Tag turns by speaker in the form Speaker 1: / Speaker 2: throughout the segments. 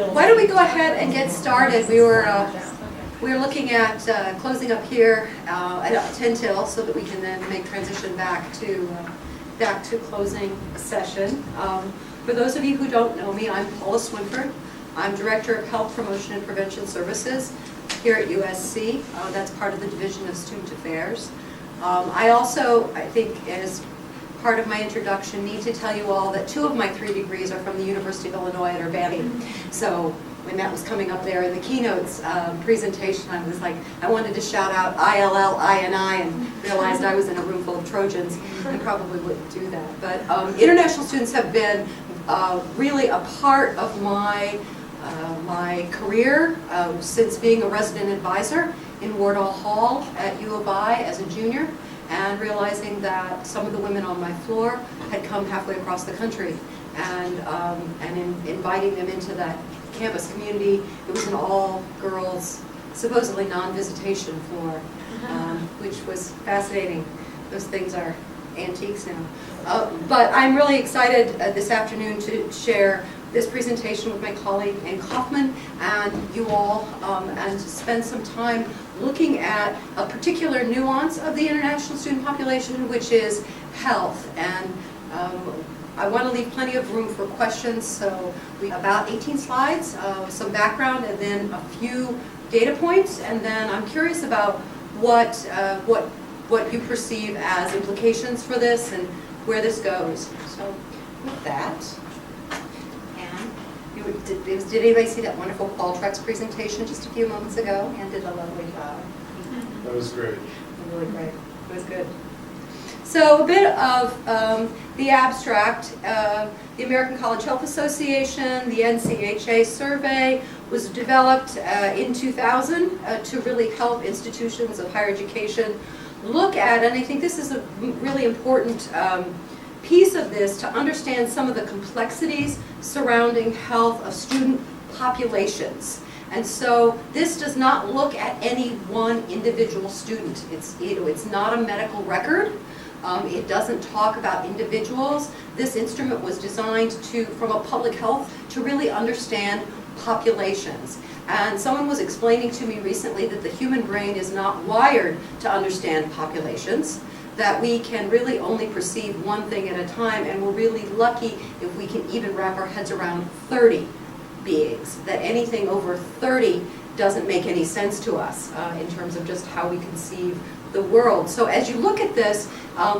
Speaker 1: Why don't we go ahead and get started? We were looking at closing up here at 10 till so that we can then make transition back to closing session. For those of you who don't know me, I'm Paula Swinford. I'm Director of Health Promotion and Prevention Services here at USC. That's part of the Division of Student Affairs. I also, I think, as part of my introduction, need to tell you all that 2 of my 3 degrees are from the University of Illinois at Urbana. So when that was coming up there in the keynotes presentation, I was like, I wanted to shout out ILL, INI, and realized I was in a room full of Trojans and probably wouldn't do that. But international students have been really a part of my career since being a resident advisor in Wardall Hall at U of I as a junior, and realizing that some of the women on my floor had come halfway across the country, and inviting them into that campus community. It was an all-girls, supposedly non-visitation floor, which was fascinating. Those things are antiques now. But I'm really excited this afternoon to share this presentation with my colleague Ann Kaufman and you all, and to spend some time looking at a particular nuance of the international student population, which is health. And I want to leave plenty of room for questions, so we have about 18 slides, some background, and then a few data points, and then I'm curious about what you perceive as implications for this and where this goes. So with that, did anybody see that wonderful Qualtrics presentation just a few moments ago? Ann did a lovely job.
Speaker 2: That was great.
Speaker 1: Really great. It was good. So a bit of the abstract. The American College Health Association, the NCHA survey was developed in 2000 to really help institutions of higher education look at, and I think this is a really important piece of this, to understand some of the complexities surrounding health of student populations. And so this does not look at any one individual student. It's not a medical record. It doesn't talk about individuals. This instrument was designed from a public health to really understand populations. And someone was explaining to me recently that the human brain is not wired to understand populations, that we can really only perceive one thing at a time, and we're really lucky if we can even wrap our heads around 30 beings, that anything over 30 doesn't make any sense to us in terms of just how we conceive the world. So as you look at this,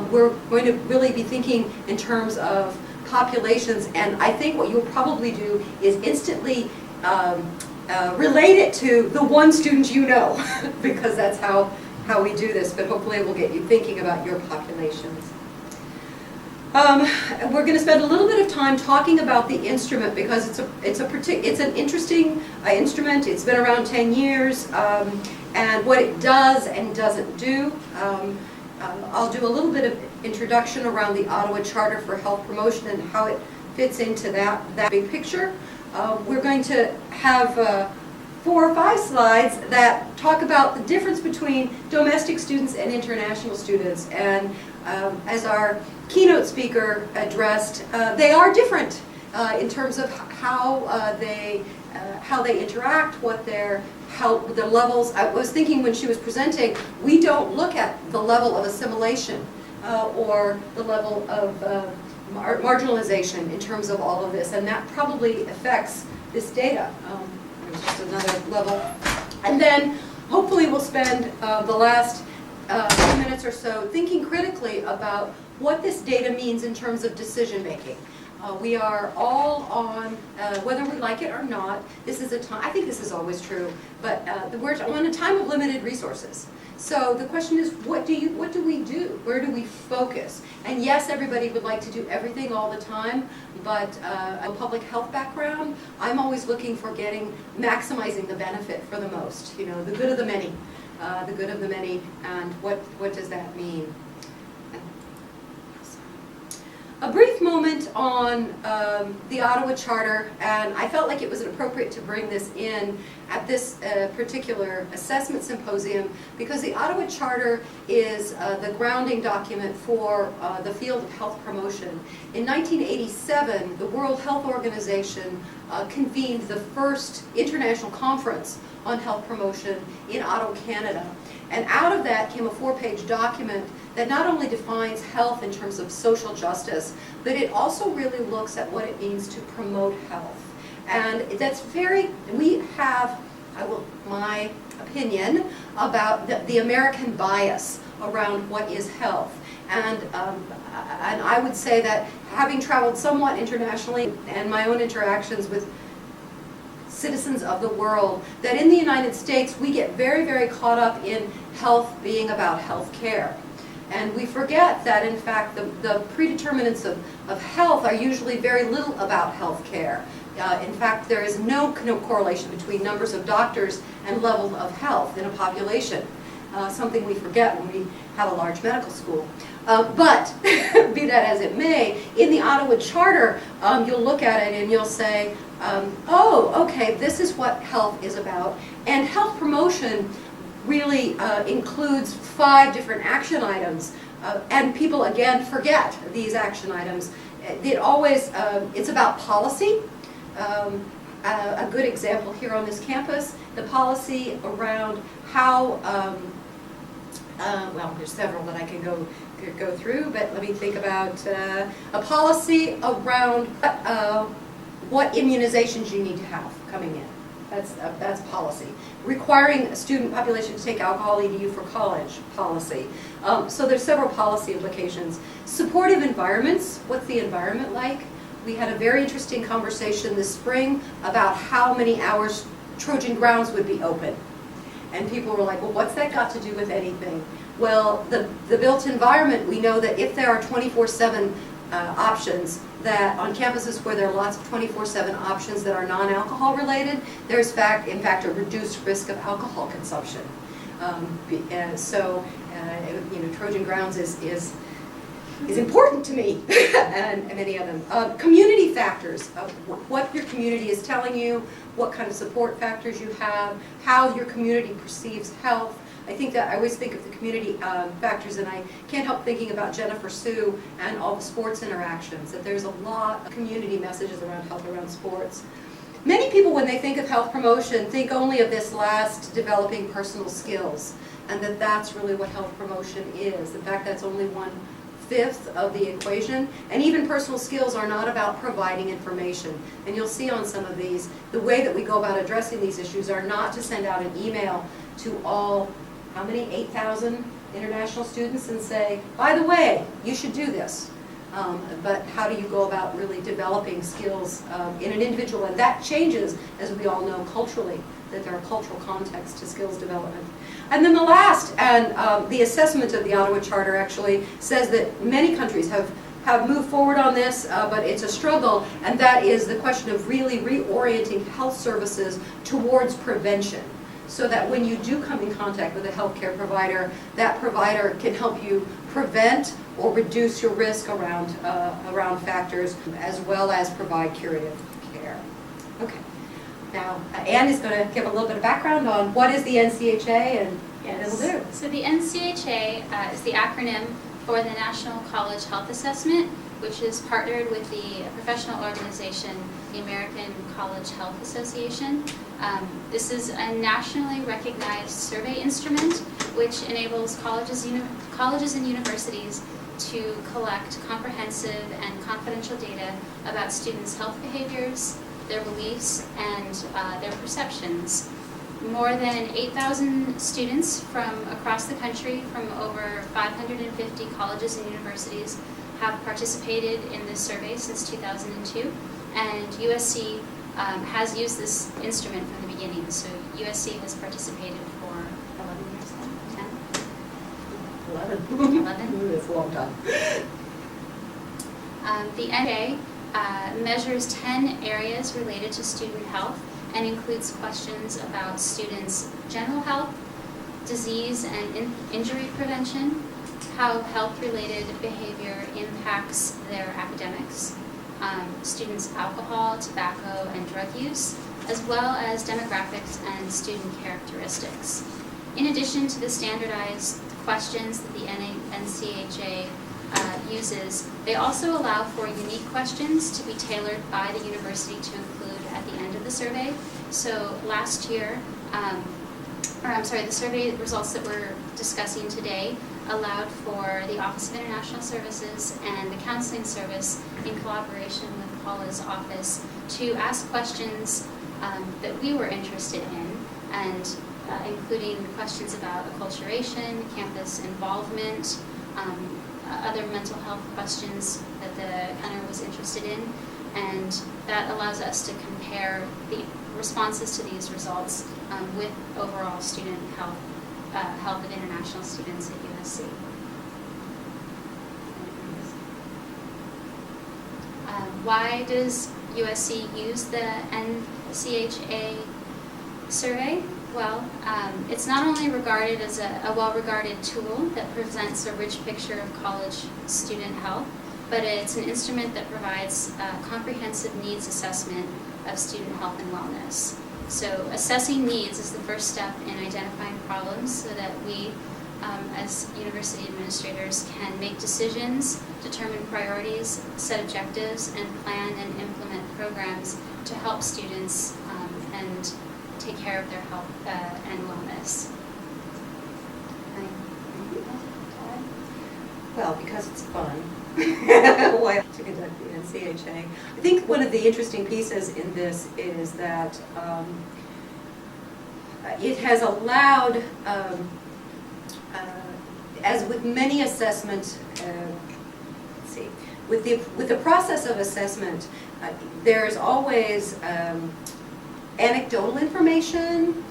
Speaker 1: we're going to really be thinking in terms of populations, and I think what you'll probably do is instantly relate it to the one student you know, because that's how we do this, but hopefully it will get you thinking about your populations. We're going to spend a little bit of time talking about the instrument because it's an interesting instrument. It's been around 10 years, and what it does and doesn't do. I'll do a little bit of introduction around the Ottawa Charter for Health Promotion and how it fits into that big picture. We're going to have 4 or 5 slides that talk about the difference between domestic students and international students. And as our keynote speaker addressed, they are different in terms of how they interact, what their levels. I was thinking when she was presenting, we don't look at the level of assimilation or the level of marginalization in terms of all of this, and that probably affects this data. Just another level. And then hopefully we'll spend the last few minutes or so thinking critically about what this data means in terms of decision making. We are all on, whether we like it or not, this is a time, I think this is always true, but we're on a time of limited resources. So the question is, what do we do? Where do we focus? And yes, everybody would like to do everything all the time, but a public health background, I'm always looking for maximizing the benefit for the most. You know, the good of the many, and what does that mean? A brief moment on the Ottawa Charter, and I felt like it was appropriate to bring this in at this particular assessment symposium because the Ottawa Charter is the grounding document for the field of health promotion. In 1987, the World Health Organization convened the first international conference on health promotion in Ottawa, Canada. And out of that came a 4-page document that not only defines health in terms of social justice, but it also really looks at what it means to promote health. And that's we have, my opinion about the American bias around what is health. And I would say that having traveled somewhat internationally and my own interactions with citizens of the world, that in the United States we get very, very caught up in health being about health care. And we forget that, in fact, the predeterminants of health are usually very little about health care. In fact, there is no correlation between numbers of doctors and level of health in a population, something we forget when we have a large medical school. But, be that as it may, in the Ottawa Charter, you'll look at it and you'll say, oh, okay, this is what health is about. And health promotion really includes 5 different action items, and people again forget these action items. It's about policy. A good example here on this campus, the policy around how, well, there's several that I can go through, but let me think about a policy around what immunizations you need to have coming in. That's policy. Requiring a student population to take alcohol EDU for college, policy. So there's several policy implications. Supportive environments, what's the environment like? We had a very interesting conversation this spring about how many hours Trojan grounds would be open. And people were like, well, what's that got to do with anything? Well, the built environment, we know that if there are 24/7 options, that on campuses where there are lots of 24/7 options that are non-alcohol related, there's in fact a reduced risk of alcohol consumption. And so, Trojan grounds is important to me, and many of them. Community factors, what your community is telling you, what kind of support factors you have, how your community perceives health. I think that I always think of the community factors, and I can't help thinking about Jennifer Sue and all the sports interactions, that there's a lot of community messages around health around sports. Many people, when they think of health promotion, think only of this last, developing personal skills, and that's really what health promotion is. In fact, that's only 1/5 of the equation, and even personal skills are not about providing information. And you'll see on some of these, the way that we go about addressing these issues are not to send out an email to all, how many, 8,000 international students and say, by the way, you should do this. But how do you go about really developing skills in an individual? And that changes, as we all know, culturally, that there are cultural contexts to skills development. And then the last, and the assessment of the Ottawa Charter actually says that many countries have moved forward on this, but it's a struggle, and that is the question of really reorienting health services towards prevention, so that when you do come in contact with a healthcare provider, that provider can help you prevent or reduce your risk around factors, as well as provide curative care. Okay. Now, Anne is going to give a little bit of background on what is the NCHA and what it'll do.
Speaker 2: So the NCHA is the acronym for the National College Health Assessment, which is partnered with the professional organization, the American College Health Association. This is a nationally recognized survey instrument which enables colleges and universities to collect comprehensive and confidential data about students' health behaviors, their beliefs, and their perceptions. More than 8,000 students from across the country, from over 550 colleges and universities, have participated in this survey since 2002, and USC has used this instrument from the beginning. So USC has participated for 11 years now, 10? 11.
Speaker 1: That's a long time.
Speaker 2: The NCHA measures 10 areas related to student health and includes questions about students' general health, disease and injury prevention, how health-related behavior impacts their academics, students' alcohol, tobacco, and drug use, as well as demographics and student characteristics. In addition to the standardized questions that the NCHA uses, they also allow for unique questions to be tailored by the university to include at the end of the survey. So last year, the survey results that we're discussing today allowed for the Office of International Services and the Counseling Service, in collaboration with Paula's office, to ask questions that we were interested in, and including questions about acculturation, campus involvement, other mental health questions that the counter was interested in, and that allows us to compare the responses to these results with overall student health of international students at USC. Why does USC use the NCHA survey? Well, it's not only regarded as a well-regarded tool that presents a rich picture of college student health, but it's an instrument that provides a comprehensive needs assessment of student health and wellness. So assessing needs is the first step in identifying problems so that we, as university administrators, can make decisions, determine priorities, set objectives, and plan and implement programs to help students and take care of their health and wellness.
Speaker 1: Well, because it's fun. Why to conduct the NCHA. I think one of the interesting pieces in this is that it has allowed, as with many assessments, let's see, with the process of assessment, there's always anecdotal information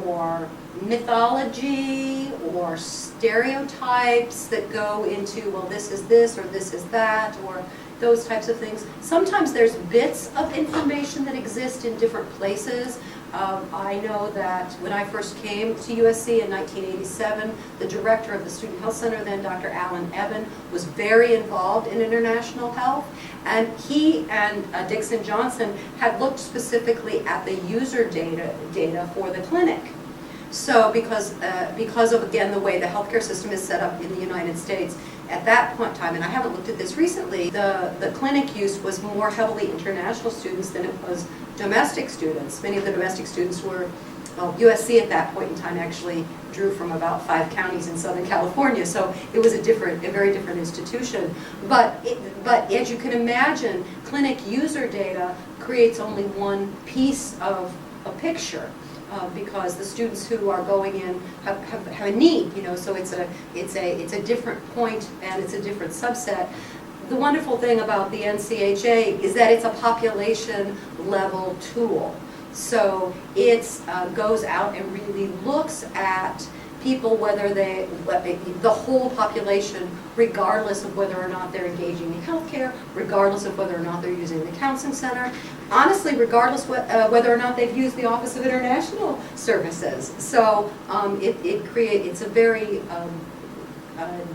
Speaker 1: or mythology or stereotypes that go into, well, this is this or this is that, or those types of things. Sometimes there's bits of information that exist in different places. I know that when I first came to USC in 1987, the director of the Student Health Center then, Dr. Alan Eben, was very involved in international health, and he and Dixon Johnson had looked specifically at the user data for the clinic. So because of, again, the way the healthcare system is set up in the United States, at that point in time, and I haven't looked at this recently, the clinic use was more heavily international students than it was domestic students. Many of the domestic students were, well, USC at that point in time actually drew from about 5 counties in Southern California, so it was a very different institution. But as you can imagine, clinic user data creates only one piece of a picture. Because the students who are going in have a need, so it's a different point and it's a different subset. The wonderful thing about the NCHA is that it's a population level tool. So it goes out and really looks at people, the whole population, regardless of whether or not they're engaging in healthcare, regardless of whether or not they're using the counseling center, honestly, regardless whether or not they've used the Office of International Services. So it's a very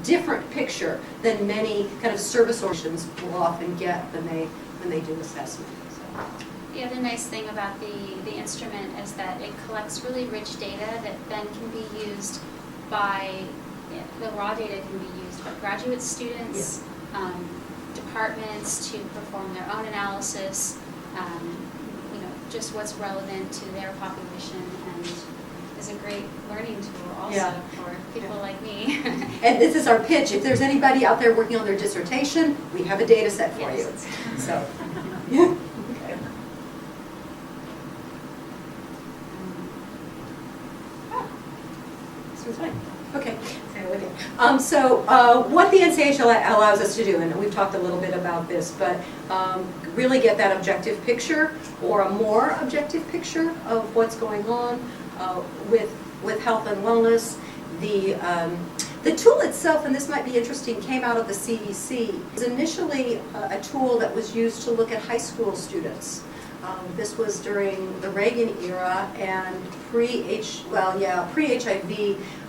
Speaker 1: different picture than many kind of service organizations will often get when they do assessment. So.
Speaker 2: The other nice thing about the instrument is that it collects really rich data that then can be used by, the raw data can be used by graduate students, departments to perform their own analysis, just what's relevant to their population, and is a great learning tool also for people like me.
Speaker 1: And this is our pitch. If there's anybody out there working on their dissertation, we have a data set for you. So, yeah. Okay. So what the NCHA allows us to do, and we've talked a little bit about this, but really get that objective picture, or a more objective picture of what's going on with health and wellness. The tool itself, and this might be interesting, came out of the CDC. It was initially a tool that was used to look at high school students. This was during the Reagan era and pre-HIV.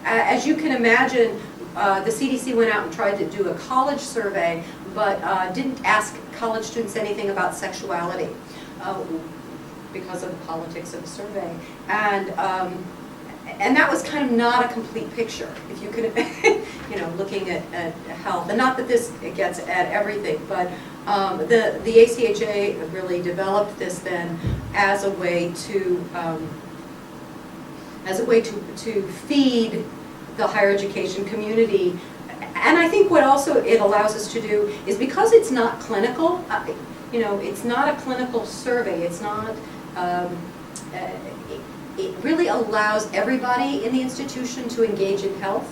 Speaker 1: As you can imagine, the CDC went out and tried to do a college survey, but didn't ask college students anything about sexuality because of the politics of the survey. And that was kind of not a complete picture, if you can, looking at health. And not that this gets at everything, but the ACHA really developed this then as a way to feed the higher education community. And I think what also it allows us to do is, because it's not clinical, it's not a clinical survey, it's not, it really allows everybody in the institution to engage in health,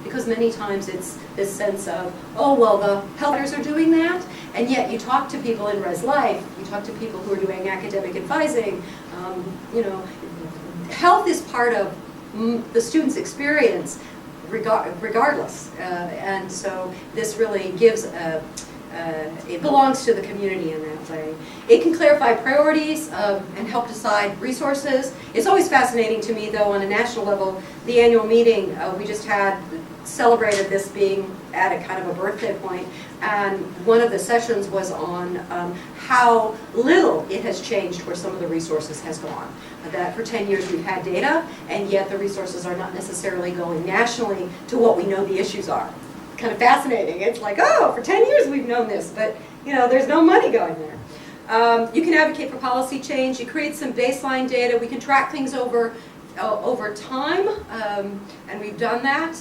Speaker 1: because many times it's this sense of, oh, well, the health leaders are doing that, and yet you talk to people in Res Life, you talk to people who are doing academic advising, health is part of the student's experience regardless, and so this really gives it belongs to the community in that way. It can clarify priorities and help decide resources. It's always fascinating to me, though, on a national level, the annual meeting we just had celebrated this being at a kind of a birthday point, and one of the sessions was on how little it has changed where some of the resources has gone. That for 10 years we've had data, and yet the resources are not necessarily going nationally to what we know the issues are. Kind of fascinating. It's like, oh, for 10 years we've known this, but there's no money going there. You can advocate for policy change. You create some baseline data. We can track things over time, and we've done that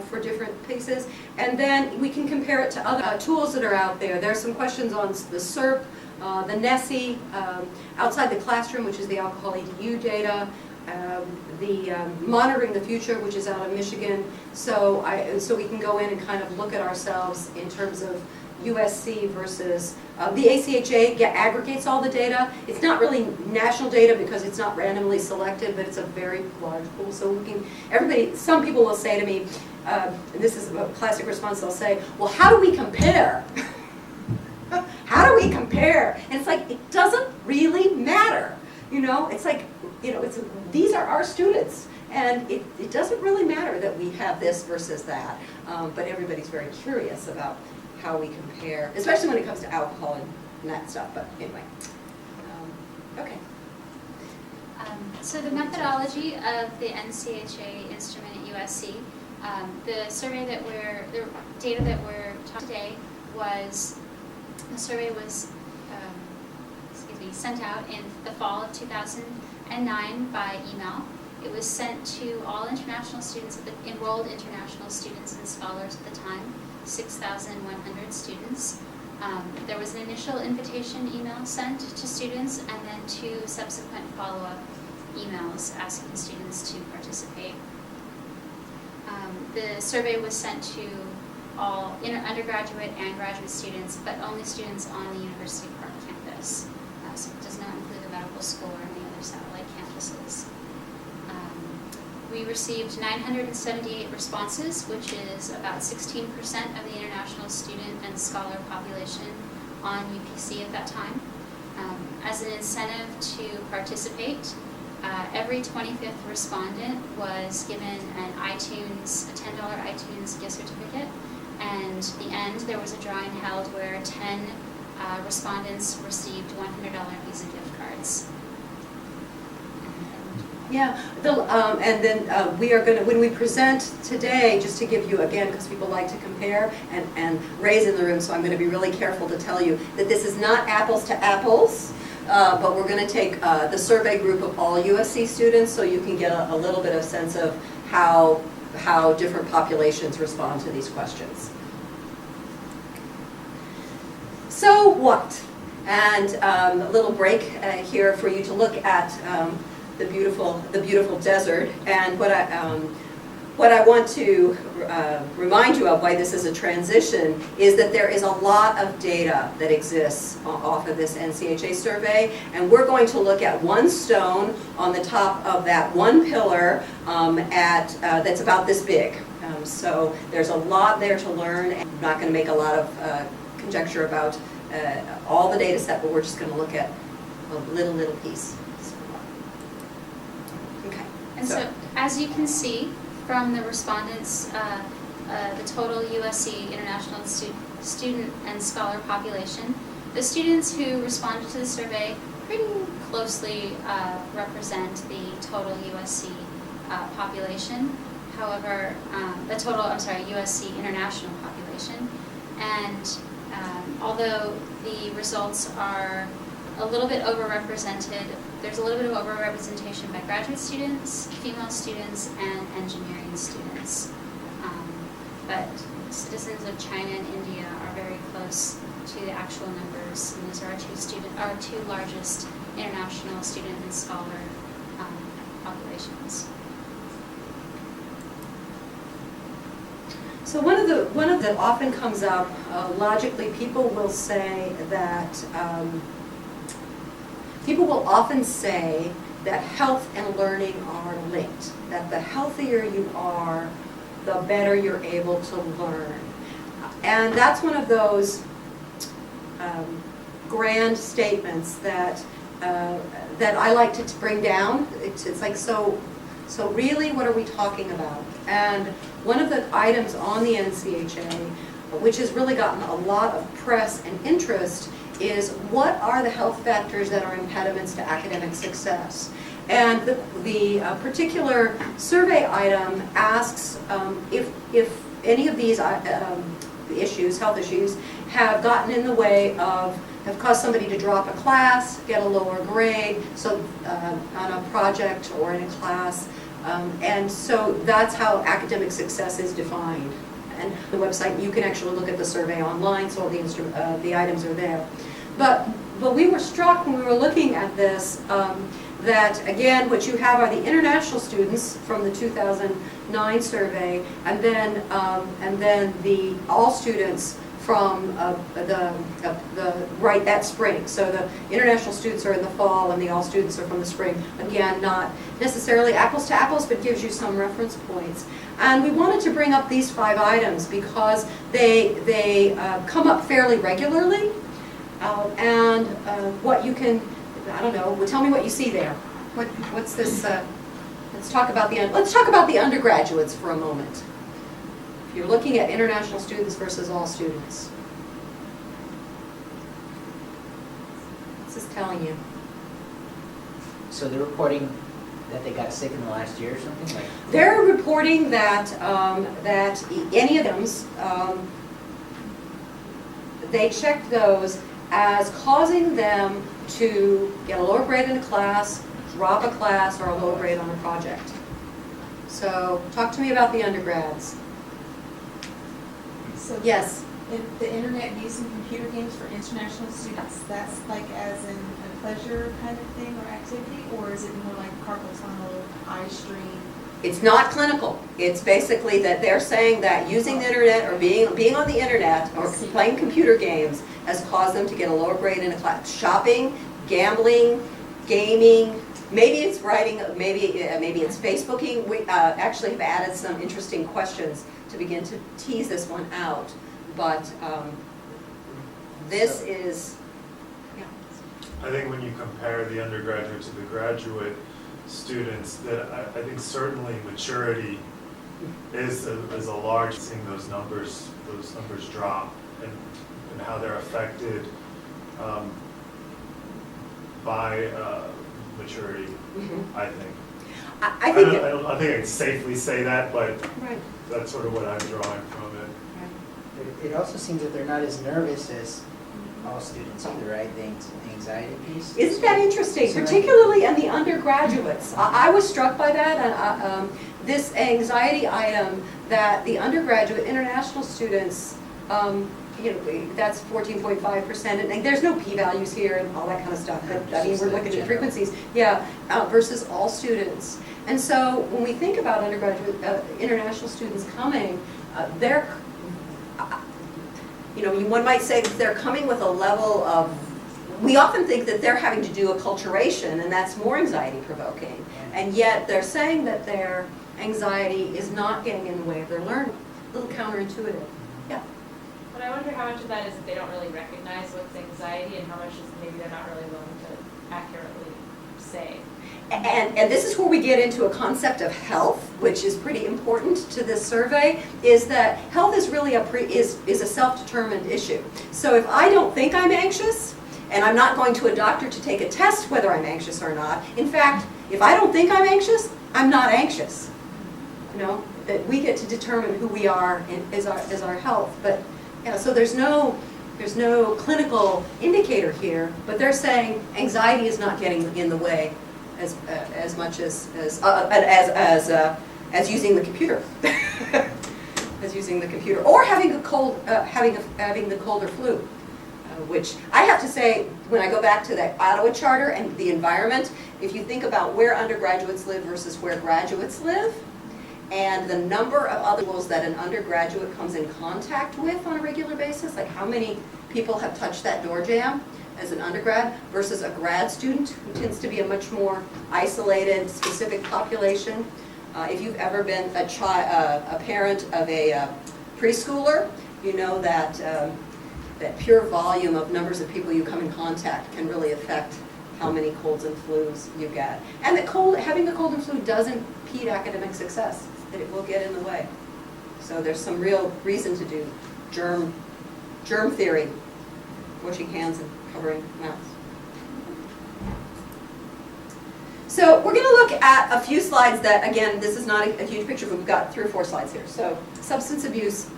Speaker 1: for different pieces. And then we can compare it to other tools that are out there. There's some questions on the SERP, the NESI, outside the classroom, which is the alcohol EDU data, the Monitoring the Future, which is out of Michigan. So we can go in and kind of look at ourselves in terms of USC versus the ACHA aggregates all the data. It's not really national data because it's not randomly selected, but it's a very large pool. So we can, some people will say to me, and this is a classic response, they'll say, well, how do we compare? How do we compare? And it's like, it doesn't really matter. It's like, these are our students, and it doesn't really matter that we have this versus that. But everybody's very curious about how we compare, especially when it comes to alcohol and that stuff. But anyway, okay.
Speaker 2: So the methodology of the NCHA instrument at USC, the data that we're talking today was, the survey was, sent out in the fall of 2009 by email. It was sent to all international students, enrolled international students and scholars at the time, 6,100 students. There was an initial invitation email sent to students, and then 2 subsequent follow-up emails asking students to participate. The survey was sent to all undergraduate and graduate students, but only students on the University Park campus. So it does not include the medical school or any other satellite campuses. We received 978 responses, which is about 16% of the international student and scholar population on UPC at that time. As an incentive to participate, every 25th respondent was given a $10 iTunes gift certificate, and at the end there was a drawing held where 10 respondents received $100 Visa gift cards.
Speaker 1: Yeah, and then we are going to, when we present today, just to give you, again, because people like to compare, and Ray's in the room, so I'm going to be really careful to tell you that this is not apples to apples, but we're going to take the survey group of all USC students, so you can get a little bit of sense of how different populations respond to these questions. So what? And a little break here for you to look at the beautiful desert. And what I want to remind you of, why this is a transition, is that there is a lot of data that exists off of this NCHA survey, and we're going to look at one stone on the top of that one pillar that's about this big. So there's a lot there to learn, and I'm not going to make a lot of conjecture about all the data set, but we're just going to look at a little piece. Okay.
Speaker 2: And so as you can see from the respondents' the total USC international student and scholar population. The students who responded to the survey pretty closely represent the total USC population. However, USC international population. And although the results are a little bit overrepresented, there's a little bit of overrepresentation by graduate students, female students, and engineering students. But citizens of China and India are very close to the actual numbers, and those are our two largest international student and scholar populations.
Speaker 1: So one of that often comes up, logically, people will say that, people will often say that health and learning are linked, that the healthier you are, the better you're able to learn. And that's one of those grand statements that I like to bring down. It's like, so really, what are we talking about? And one of the items on the NCHA, which has really gotten a lot of press and interest, is what are the health factors that are impediments to academic success? And the particular survey item asks if any of these issues, health issues, have gotten in the way of, have caused somebody to drop a class, get a lower grade, so on a project or in a class. And so that's how academic success is defined. And the website, you can actually look at the survey online, so all the items are there. But we were struck when we were looking at this that, again, what you have are the international students from the 2009 survey, and then the all students from right that spring. So the international students are in the fall, and the all students are from the spring. Again, not necessarily apples to apples, but gives you some reference points. And we wanted to bring up these 5 items because they come up fairly regularly. And what you can, I don't know, well, tell me what you see there. What's this? Let's talk about the undergraduates for a moment. If you're looking at international students versus all students, what's this telling you?
Speaker 3: So they're reporting that they got sick in the last year or something? Like
Speaker 1: they're reporting that that any of them, they checked those as causing them to get a lower grade in a class, drop a class, or a lower grade on a project. So talk to me about the undergrads.
Speaker 4: So
Speaker 1: Yes.
Speaker 4: the internet using computer games for international students, that's like as in a pleasure kind of thing or activity, or is it more like carpal tunnel, eye strain?
Speaker 1: It's not clinical. It's basically that they're saying that using the internet or being on the internet or playing computer games has caused them to get a lower grade in a class. Shopping, gambling, gaming, maybe it's writing, maybe it's Facebooking. We actually have added some interesting questions to begin to tease this one out. But this is, yeah.
Speaker 5: I think when you compare the undergraduate to the graduate students, that I think certainly maturity is a large, seeing those numbers drop and how they're affected by maturity.
Speaker 1: Mm-hmm.
Speaker 5: I think.
Speaker 1: I think
Speaker 5: I don't think I can safely say that, but
Speaker 1: right.
Speaker 5: that's sort of what I'm drawing from it.
Speaker 3: it also seems that they're not as nervous as all students either, right? The anxiety piece.
Speaker 1: Isn't that interesting, particularly in the undergraduates? I was struck by that, and this anxiety item that the undergraduate international students, that's 14.5%, and there's no p-values here and all that kind of stuff. But, I mean, we're looking at frequencies, yeah, versus all students. And so when we think about undergraduate international students coming, they're, one might say that they're coming with a level of, we often think that they're having to do acculturation, and that's more anxiety provoking. And yet they're saying that their anxiety is not getting in the way of their learning. A little counterintuitive. Yeah.
Speaker 6: But I wonder how much of that is that they don't really recognize what's anxiety and how much is maybe they're not really willing to accurately say?
Speaker 1: And this is where we get into a concept of health, which is pretty important to this survey, is that health is really is a self-determined issue. So if I don't think I'm anxious, and I'm not going to a doctor to take a test whether I'm anxious or not, in fact, if I don't think I'm anxious, I'm not anxious. You know, that we get to determine who we are as our health. But yeah, so there's no clinical indicator here, but they're saying anxiety is not getting in the way as much as using the computer, as using the computer, or having a cold, having the cold or flu, which I have to say, when I go back to that Ottawa Charter and the environment, if you think about where undergraduates live versus where graduates live, and the number of other tools that an undergraduate comes in contact with on a regular basis, like how many people have touched that door jamb as an undergrad versus a grad student who tends to be a much more isolated, specific population. If you've ever been a parent of a preschooler, you know that that pure volume of numbers of people you come in contact can really affect how many colds and flus you get. And that having a cold and flu doesn't impede academic success, that it will get in the way. So there's some real reason to do germ theory, washing hands and covering mouths. So we're going to look at a few slides that, again, this is not a huge picture, but we've got 3 or 4 slides here. So substance abuse,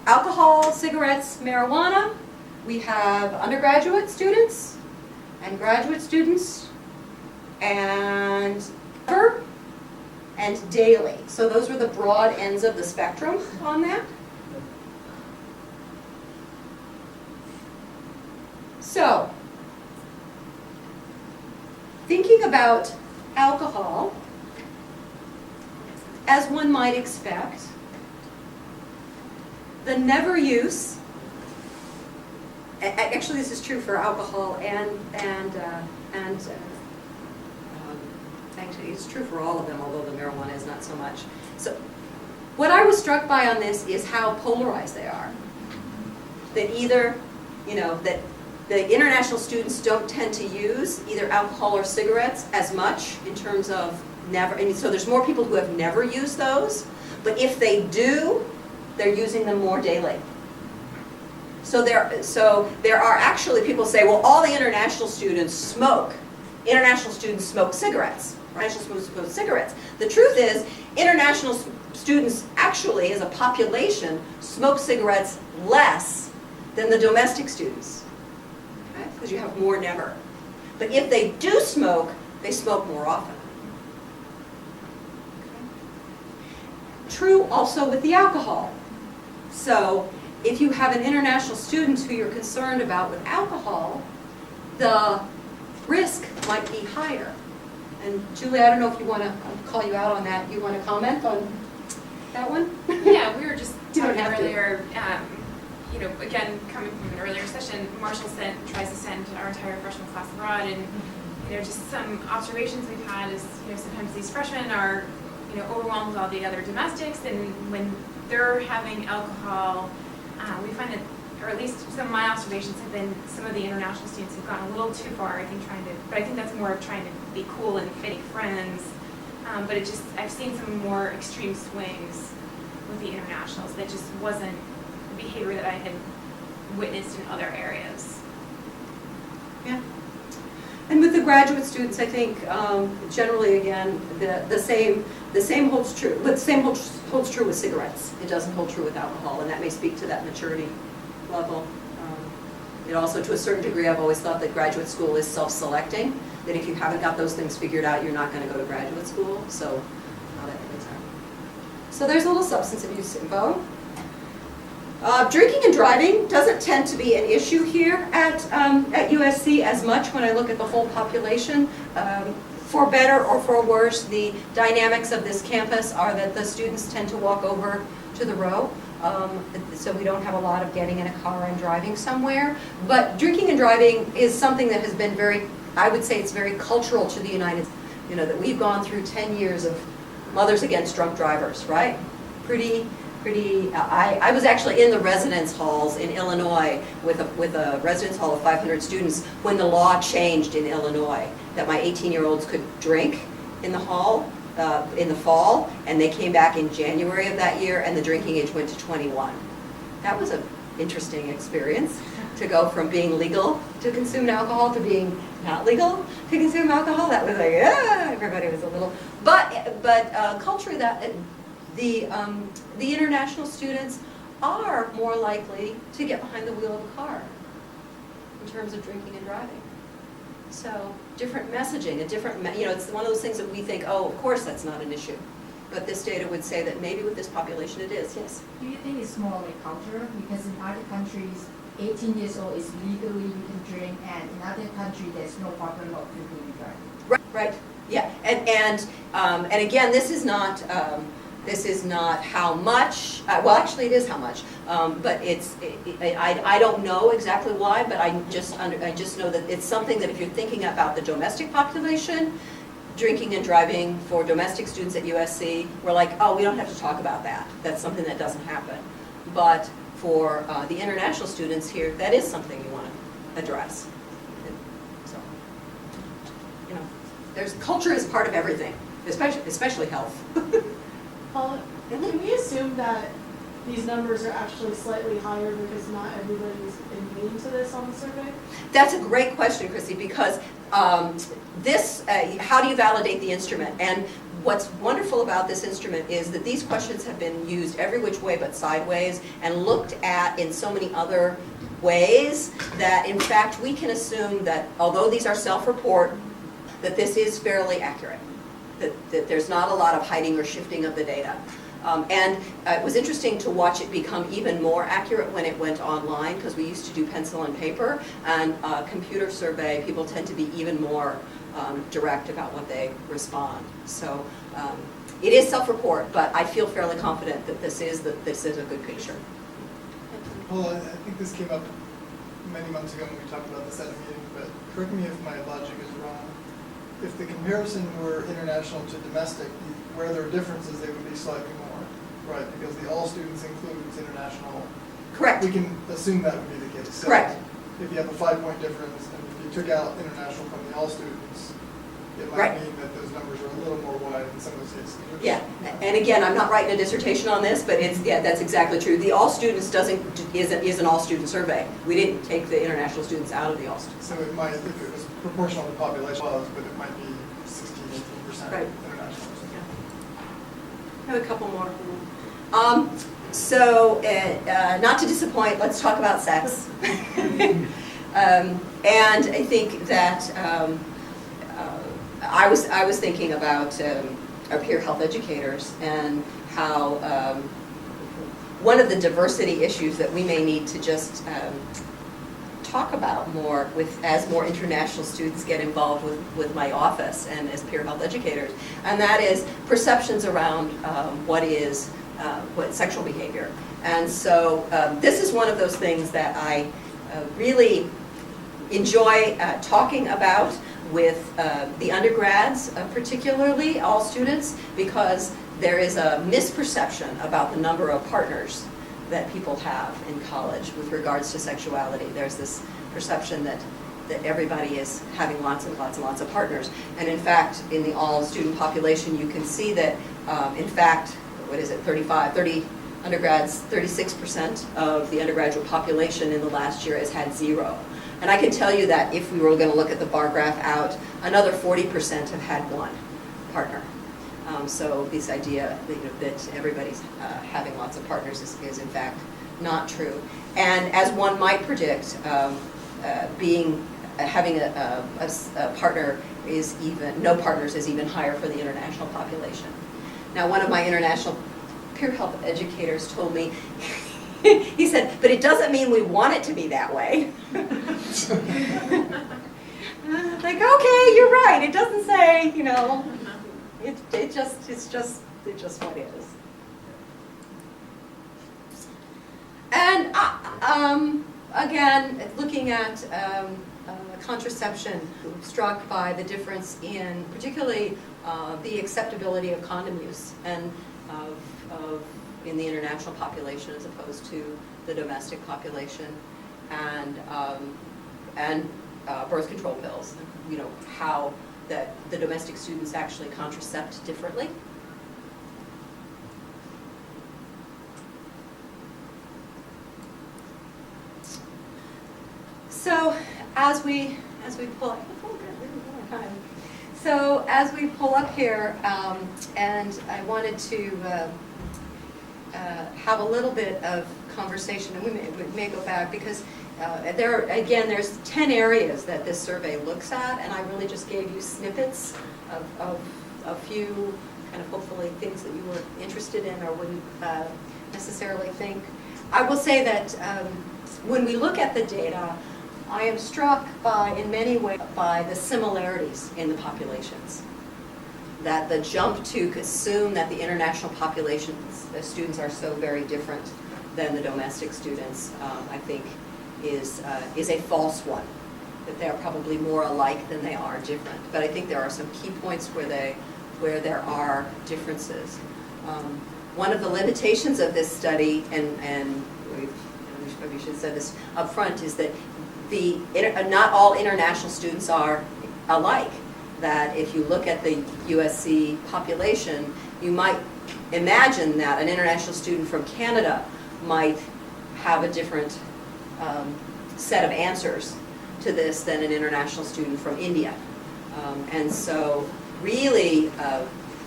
Speaker 1: alcohol, cigarettes, marijuana. We have undergraduate students and graduate students and daily. So those were the broad ends of the spectrum on that. So, thinking about alcohol, as one might expect, the never use, actually this is true for alcohol and actually it's true for all of them, although the marijuana is not so much. So what I was struck by on this is how polarized they are. That either, you know, that the international students don't tend to use either alcohol or cigarettes as much in terms of never, and so there's more people who have never used those, but if they do, they're using them more daily. So there are actually people say, well, all the international students smoke. International students smoke cigarettes. International students smoke cigarettes. The truth is, international students actually, as a population, smoke cigarettes less than the domestic students. Okay? Because you have more never. But if they do smoke, they smoke more often. Okay? True also with the alcohol. So if you have an international student who you're concerned about with alcohol, the risk might be higher. And Julie, I don't know if you want to call you out on that. You want to comment on that one?
Speaker 6: Yeah, we were just
Speaker 1: You don't
Speaker 6: talking
Speaker 1: have to.
Speaker 6: earlier, you know, again, coming from an earlier session, Marshall tries to send our entire freshman class abroad, and, you know, just some observations we've had is, you know, sometimes these freshmen are, you know, overwhelmed with all the other domestics, and when they're having alcohol, we find that, or at least some of my observations have been some of the international students have gone a little too far, I think, but I think that's more of trying to be cool and fake friends. But I've seen some more extreme swings with the internationals that just wasn't behavior that I had witnessed in other areas.
Speaker 1: Yeah. And with the graduate students, I think generally, again, the same holds true. But the same holds true with cigarettes. It doesn't hold true with alcohol, and that may speak to that maturity level. It also, to a certain degree, I've always thought that graduate school is self-selecting. That if you haven't got those things figured out, you're not going to go to graduate school. So, not every time. So there's a little substance abuse info. Drinking and driving doesn't tend to be an issue here at USC as much when I look at the whole population. For better or for worse, the dynamics of this campus are that the students tend to walk over to the row. So we don't have a lot of getting in a car and driving somewhere. But drinking and driving is something that has been I would say it's very cultural to the United States. You know, that we've gone through 10 years of Mothers Against Drunk Drivers, right? Pretty I was actually in the residence halls in Illinois with a residence hall of 500 students when the law changed in Illinois, that my 18-year-olds could drink in the hall in the fall, and they came back in January of that year, and the drinking age went to 21. That was an interesting experience, to go from being legal to consume alcohol to being not legal to consume alcohol. That was like, everybody was a little, but culturally that the international students are more likely to get behind the wheel of a car in terms of drinking and driving. So different messaging, it's one of those things that we think, oh, of course that's not an issue. But this data would say that maybe with this population it is, yes.
Speaker 7: Do you think it's more like culture? Because in other countries, 18 years old is legally you can drink, and in other countries there's no problem of drinking and driving.
Speaker 1: Right, yeah, and again, this is not how much. Well, actually, it is how much. But I don't know exactly why, but I just know that it's something that if you're thinking about the domestic population, drinking and driving for domestic students at USC, we're like, oh, we don't have to talk about that. That's something that doesn't happen. But for the international students here, that is something you want to address. So, culture is part of everything, especially health.
Speaker 8: Paula, can we assume that these numbers are actually slightly higher because not everybody's admitting to this on the survey?
Speaker 1: That's a great question, Chrissy, because how do you validate the instrument? And what's wonderful about this instrument is that these questions have been used every which way but sideways and looked at in so many other ways that, in fact, we can assume that although these are self-report, that this is fairly accurate, that there's not a lot of hiding or shifting of the data. And it was interesting to watch it become even more accurate when it went online, because we used to do pencil and paper, and computer survey, people tend to be even more direct about what they respond. So it is self-report, but I feel fairly confident that this is a good picture.
Speaker 9: Well, I think this came up many months ago when we talked about this at a meeting, but correct me if my logic is wrong. If the comparison were international to domestic, where there are differences, they would be slightly more, right? Because the all students includes international.
Speaker 1: Correct.
Speaker 9: We can assume that would be the case. So
Speaker 1: Correct.
Speaker 9: if you have a 5-point difference, and if you took out international from the all students, it might
Speaker 1: Right.
Speaker 9: mean that those numbers are a little more wide in some of those cases.
Speaker 1: Yeah, and again, I'm not writing a dissertation on this, but that's exactly true. The all students is an all student survey. We didn't take the international students out of the all students.
Speaker 9: So it might, if it was proportional to population, but it might be 16, 18%
Speaker 1: Right.
Speaker 9: international.
Speaker 1: I have a couple more. Not to disappoint, let's talk about sex. And I think that I was thinking about our peer health educators and how one of the diversity issues that we may need to just talk about more as more international students get involved with my office and as peer health educators, and that is perceptions around what sexual behavior. And so this is one of those things that I really enjoy talking about with the undergrads, particularly all students, because there is a misperception about the number of partners that people have in college with regards to sexuality. There's this perception that everybody is having lots and lots and lots of partners. And in fact, in the all student population, you can see that, in fact, 30 undergrads, 36% of the undergraduate population in the last year has had 0. And I can tell you that if we were going to look at the bar graph out, another 40% have had 1 partner. So this idea that everybody's having lots of partners is in fact not true. And as one might predict, having a partner no partners is even higher for the international population. Now, one of my international peer health educators told me, he said, but it doesn't mean we want it to be that way. Like, okay, you're right. It doesn't say, it's just what it is. And again, looking at contraception, struck by the difference in particularly the acceptability of condom use and of in the international population as opposed to the domestic population, and birth control pills, you know, how that the domestic students actually contracept differently. So as we pull up, so as we pull up here, and I wanted to have a little bit of conversation, and we may go back because there's 10 areas that this survey looks at, and I really just gave you snippets of a few kind of hopefully things that you were interested in or wouldn't necessarily think. I will say that when we look at the data, I am struck by, in many ways, by the similarities in the populations. That the jump to assume that the international populations, the students are so very different than the domestic students, I think is a false one. That they're probably more alike than they are different. But I think there are some key points where there are differences. One of the limitations of this study, and we maybe should have said this up front, is that not all international students are alike. That if you look at the USC population, you might imagine that an international student from Canada might have a different set of answers to this than an international student from India. And so really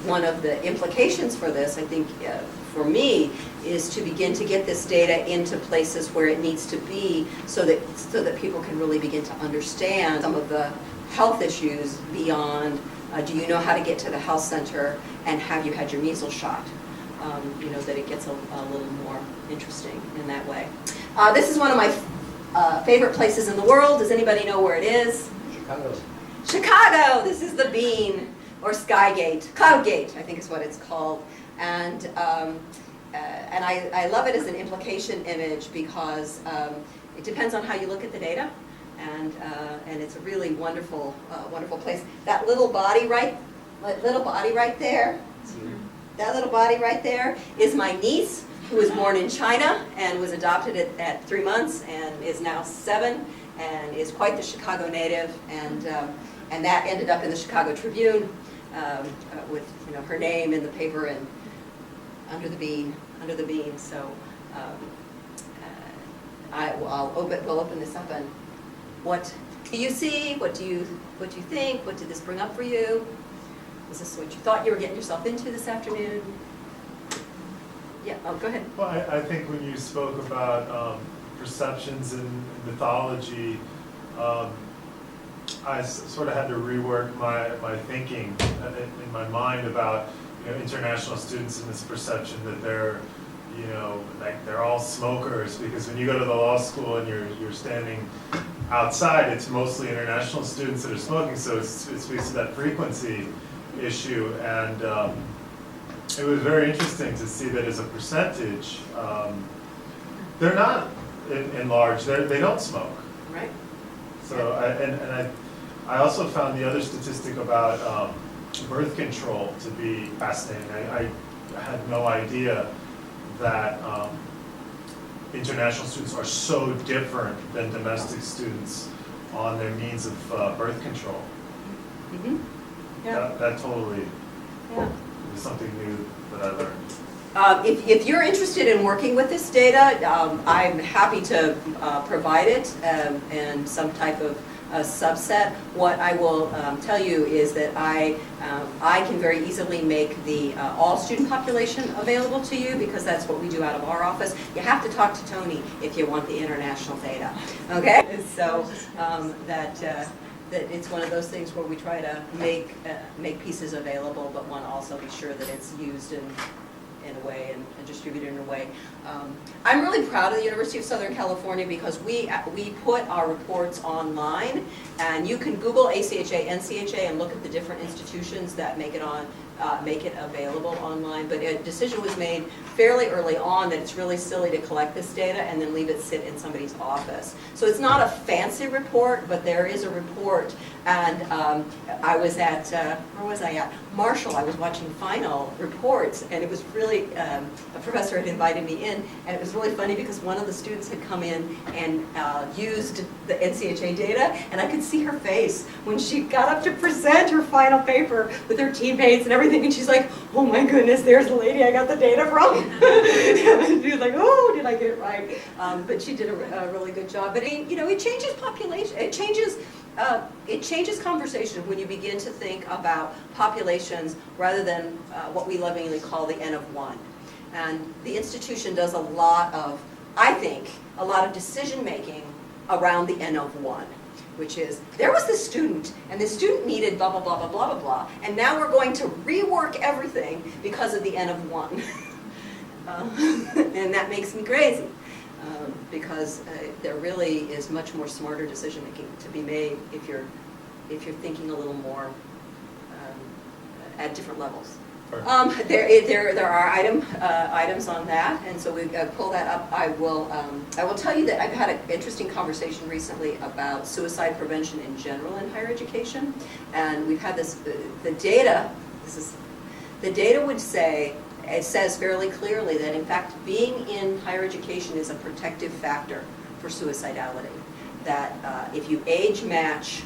Speaker 1: one of the implications for this, I think, for me, is to begin to get this data into places where it needs to be so that people can really begin to understand some of the health issues beyond, do you know how to get to the health center, and have you had your measles shot? You know, that it gets a little more interesting in that way. This is one of my favorite places in the world. Does anybody know where it is?
Speaker 3: Chicago.
Speaker 1: Chicago! This is the Bean, or Skygate. Cloudgate, I think is what it's called. And I love it as an implication image because it depends on how you look at the data, and it's a really wonderful, wonderful place. That little body right there, that little body right there is my niece, who was born in China and was adopted at 3 months and is now 7 and is quite the Chicago native, and that ended up in the Chicago Tribune with, you know, her name in the paper and under the bean. So we'll open this up, and what do you see? What do you think? What did this bring up for you? Was this what you thought you were getting yourself into this afternoon? Yeah. Oh, go ahead.
Speaker 5: Well, I think when you spoke about perceptions and mythology, I sort of had to rework my thinking in my mind about, you know, international students and this perception that they're, you know, like they're all smokers, because when you go to the law school and you're standing outside, it's mostly international students that are smoking, so it speaks to that frequency issue, and it was very interesting to see that as a percentage, they're not in large, they don't smoke.
Speaker 1: Right.
Speaker 5: So, I also found the other statistic about birth control to be fascinating. I had no idea that international students are so different than domestic students on their means of birth control.
Speaker 1: Mm-hmm. Yeah.
Speaker 5: That totally
Speaker 1: Yeah.
Speaker 5: was something new that I learned.
Speaker 1: If you're interested in working with this data, I'm happy to provide it and some type of subset. What I will tell you is that I can very easily make the all student population available to you, because that's what we do out of our office. You have to talk to Tony if you want the international data, okay? So that it's one of those things where we try to make pieces available, but want to also be sure that it's used in a way and distributed in a way. I'm really proud of the University of Southern California because we put our reports online, and you can Google ACHA, NCHA, and look at the different institutions that make it on make it available online, but a decision was made fairly early on that it's really silly to collect this data and then leave it sit in somebody's office. So it's not a fancy report, but there is a report, and I was at, where was I at? Marshall. I was watching final reports, and it was really, a professor had invited me in, and it was really funny because one of the students had come in and used the NCHA data, and I could see her face when she got up to present her final paper with her teammates and everything, and she's like, oh my goodness, there's the lady I got the data from. And she was like, oh, did I get it right? But she did a really good job. But it changes population, it changes conversation when you begin to think about populations rather than what we lovingly call the N of 1. And the institution does a lot of, I think, a lot of decision making around the N of 1. Which is, there was this student, and this student needed blah, blah, blah, blah, blah, blah, blah, and now we're going to rework everything because of the N of 1. And that makes me crazy, because there really is much more smarter decision making to be made if you're thinking a little more at different levels. There are items on that, and so we pull that up. I will tell you that I've had an interesting conversation recently about suicide prevention in general in higher education, and we've had this. The data would say, it says fairly clearly that in fact being in higher education is a protective factor for suicidality. That if you match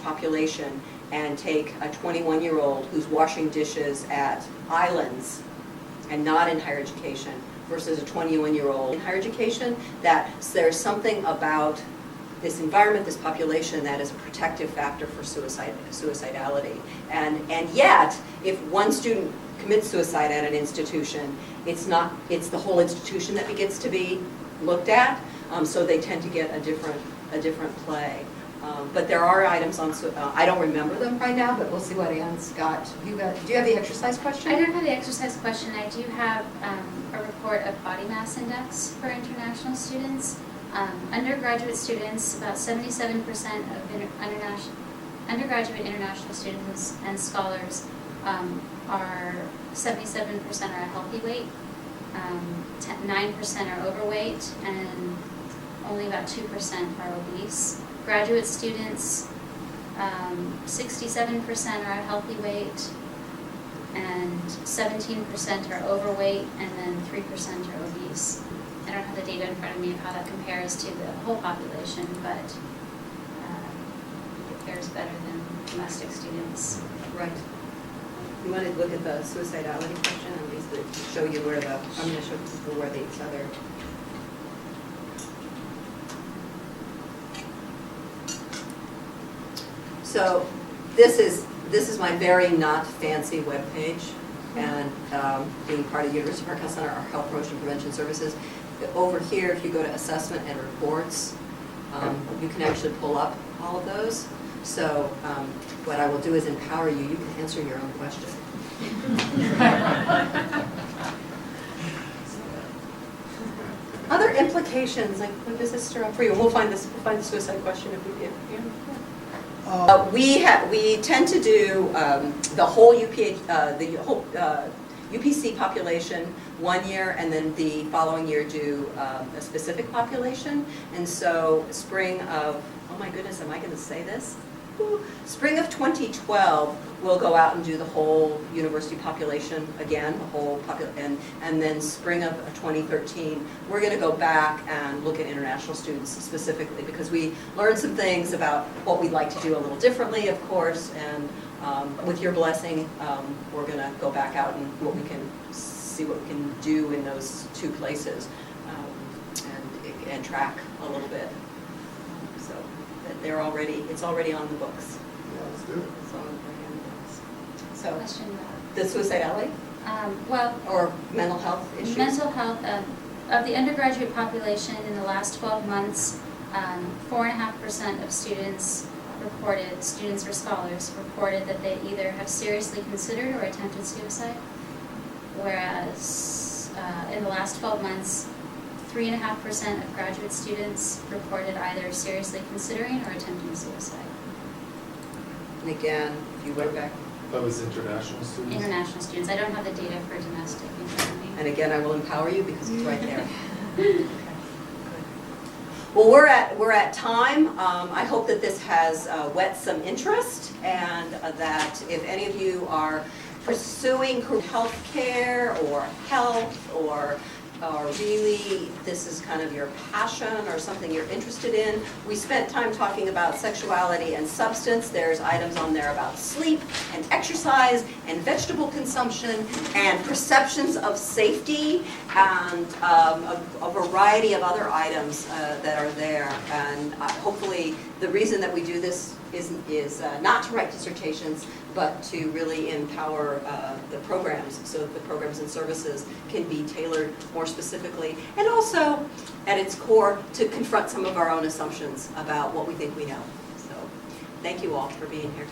Speaker 1: population and take a 21-year-old who's washing dishes at Islands and not in higher education versus a 21-year-old in higher education, that there's something about this environment, this population, that is a protective factor for suicidality. And yet, if one student commits suicide at an institution, it's the whole institution that gets to be looked at, so they tend to get a different play. But there are items on, I don't remember them right now, but we'll see what Anne's got. Do you have the exercise question?
Speaker 2: I don't have the exercise question. I do have a report of body mass index for international students. Undergraduate students, about 77% of undergraduate international students and scholars are 77% are a healthy weight, 9% are overweight, and only about 2% are obese. Graduate students, 67% are a healthy weight, and 17% are overweight, and then 3% are obese. I don't have the data in front of me of how that compares to the whole population, but it fares better than domestic students.
Speaker 1: Right. You want to look at the suicidality question, at least to show you where I'm going to show people where each other. So this is my very not fancy webpage, and being part of University Park Health Center, our Health Promotion Prevention Services. Over here, if you go to assessment and reports, you can actually pull up all of those. So what I will do is empower you. You can answer your own question. Other implications, like what does this stir up for you? We'll find the suicide question if we we tend to do the whole UPC population 1 year, and then the following year do a specific population. And so spring of, oh my goodness, am I going to say this? Spring of 2012, we'll go out and do the whole university population again, the whole population, and then spring of 2013, we're going to go back and look at international students specifically, because we learned some things about what we'd like to do a little differently, of course, and with your blessing, we're going to go back out and see what we can do in those two places, and track a little bit. So that it's already on the books.
Speaker 9: Yeah, let's do it.
Speaker 1: It's already on the books. So
Speaker 2: Question about
Speaker 1: the suicidality or mental health issues?
Speaker 2: mental health of the undergraduate population in the last 12 months, 4.5% of students or scholars reported that they either have seriously considered or attempted suicide, whereas in the last 12 months, 3.5% of graduate students reported either seriously considering or attempting suicide.
Speaker 1: And again, if you went back,
Speaker 5: That was international students?
Speaker 2: International students. I don't have the data for domestic in front of me.
Speaker 1: And again, I will empower you because it's right there. Well, we're at time. I hope that this has whet some interest, and that if any of you are pursuing healthcare or health, or really this is kind of your passion or something you're interested in. We spent time talking about sexuality and substance. There's items on there about sleep and exercise and vegetable consumption and perceptions of safety, and a variety of other items that are there. And hopefully the reason that we do this is not to write dissertations, but to really empower the programs, so that the programs and services can be tailored more specifically, and also at its core to confront some of our own assumptions about what we think we know. So thank you all for being here.